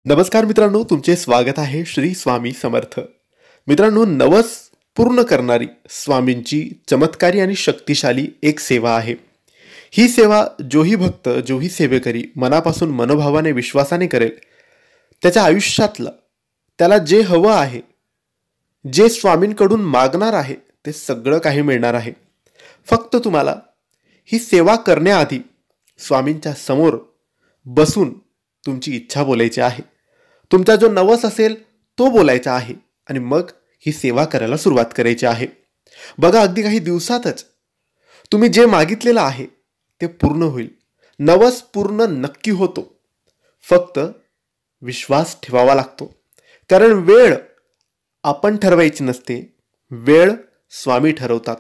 नमस्कार मित्रांनो, तुमचे स्वागत आहे श्री स्वामी समर्थ. मित्रांनो, नवस पूर्ण करणारी स्वामींची चमत्कारी आणि शक्तिशाली एक सेवा आहे. ही सेवा जोही भक्त, जोही सेवेकरी मनापासून मनोभावाने विश्वासाने करेल, त्याच्या आयुष्यातलं त्याला जे हवं आहे, जे स्वामींकडून मागणार आहे, ते सगळं काही मिळणार आहे. फक्त तुम्हाला ही सेवा करण्याआधी स्वामींच्या समोर बसून तुमची इच्छा बोलायची आहे. तुमचा जो नवस असेल तो बोलायचा आहे आणि मग ही सेवा करायला सुरुवात करायची आहे. बघा, अगदी काही दिवसातच तुम्ही जे मागितलेलं आहे ते पूर्ण होईल. नवस पूर्ण नक्की होतो. फक्त विश्वास ठेवावा लागतो. कारण वेळ आपण ठरवायची नसते, वेळ स्वामी ठरवतात.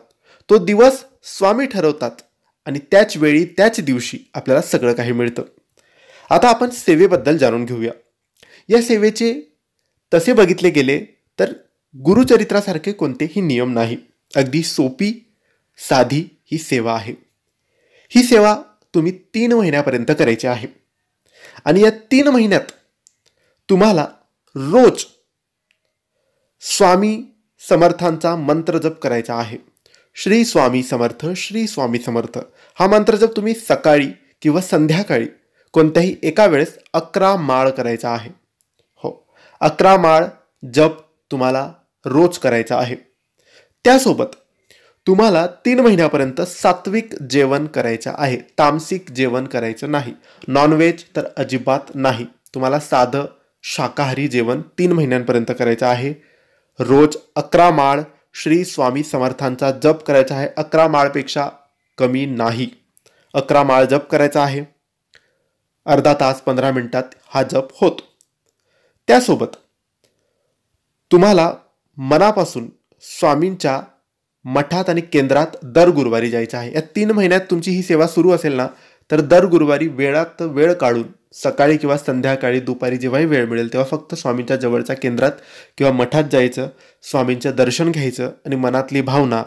तो दिवस स्वामी ठरवतात आणि त्याच वेळी त्याच दिवशी आपल्याला सगळं काही मिळतं. आता आपण सेवेबद्दल जाणून घेऊया. या सेवेचे तसे बघितले गेले तर गुरुचरित्रासारखे कोणतेही नियम नाही. अगदी सोपी साधी ही सेवा आहे. ही सेवा तुम्ही 3 महिन्यापर्यंत करायची आहे आणि या 3 महिन्यात तुम्हाला रोज स्वामी समर्थांचा मंत्र जप करायचा आहे. श्री स्वामी समर्थ, श्री स्वामी समर्थ हा मंत्र जप तुम्ही सकाळी किंवा संध्याकाळी कोणत्याही एका वेळेस 11 माळ करायचा आहे. हो, 11 माळ जप तुम्हाला रोज करायचा आहे. त्यासोबत तुम्हाला 3 महिन्यापर्यंत सात्विक जेवण करायचं आहे. तामसिक जेवण करायचं नाही. नॉनव्हेज तर अजिबात नाही. तुम्हाला साधं शाकाहारी जेवण 3 महिन्यांपर्यंत करायचं आहे. रोज 11 माळ श्री स्वामी समर्थांचा जप करायचा आहे. 11 माळपेक्षा कमी नाही. 11 माळ जप करायचा आहे. अर्धा तास 15 मिनिटात हा जप होतो. त्यासोबत तुम्हाला मनापासून स्वामींच्या मठात आणि केंद्रात दर गुरुवारी जायचं आहे. या 3 महिन्यात तुमची ही सेवा सुरू असेल ना, तर दर गुरुवारी वेळात वेळ काढून सकाळी किंवा संध्याकाळी दुपारी जेव्हाही वेळ मिळेल तेव्हा फक्त स्वामींच्या जवळच्या केंद्रात किंवा मठात जायचं, स्वामींचं दर्शन घ्यायचं आणि मनातली भावना,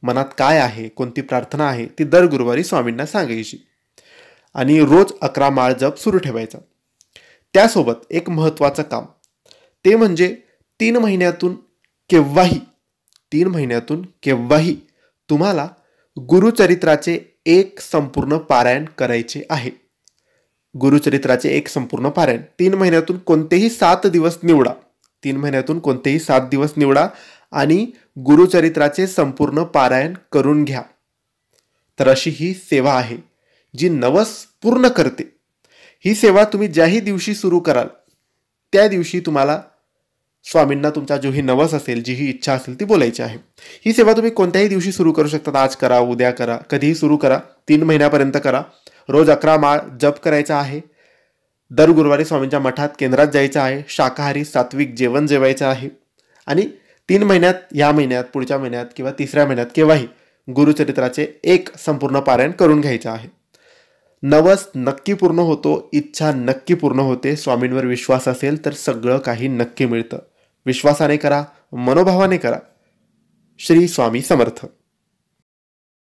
मनात काय आहे, कोणती प्रार्थना आहे ती दर गुरुवारी स्वामींना सांगायची आणि रोज 11 माळ जप सुरू ठेवायचा. त्यासोबत एक महत्त्वाचं काम, ते म्हणजे 3 महिन्यातून केव्हाही तुम्हाला गुरुचरित्राचे एक संपूर्ण पारायण करायचे आहे. गुरुचरित्राचे एक संपूर्ण पारायण 3 महिन्यातून कोणतेही 7 दिवस निवडा. 3 महिन्यातून कोणतेही 7 दिवस निवडा आणि गुरुचरित्राचे संपूर्ण पारायण करून घ्या. तर अशी ही सेवा आहे जी नवस पूर्ण करते. ही सेवा तुम्ही ज्याही दिवशी सुरू कराल त्या दिवशी तुम्हाला स्वामींना तुमचा जोही नवस असेल, जी ही इच्छा असेल ती बोलायची आहे. ही सेवा तुम्ही कोणत्याही दिवशी सुरू करू शकता. आज करा, उद्या करा, कधीही सुरू करा. 3 महिन्यापर्यंत करा. रोज 11 माळ जप करायचा आहे. दर गुरुवारी स्वामींच्या मठात केंद्रात जायचं आहे. शाकाहारी सात्विक जेवण जेवायचं आहे आणि 3 महिन्यात, या महिन्यात, पुढच्या महिन्यात किंवा 3ऱ्या महिन्यात केव्हाही गुरुचरित्राचे एक संपूर्ण पारायण करून घ्यायचं आहे. नवस नक्की पूर्ण होतो. इच्छा नक्की पूर्ण होते. स्वामींवर विश्वास असेल तर सगळं काही नक्की मिळतं. विश्वासाने करा, मनोभावाने करा. श्री स्वामी समर्थ.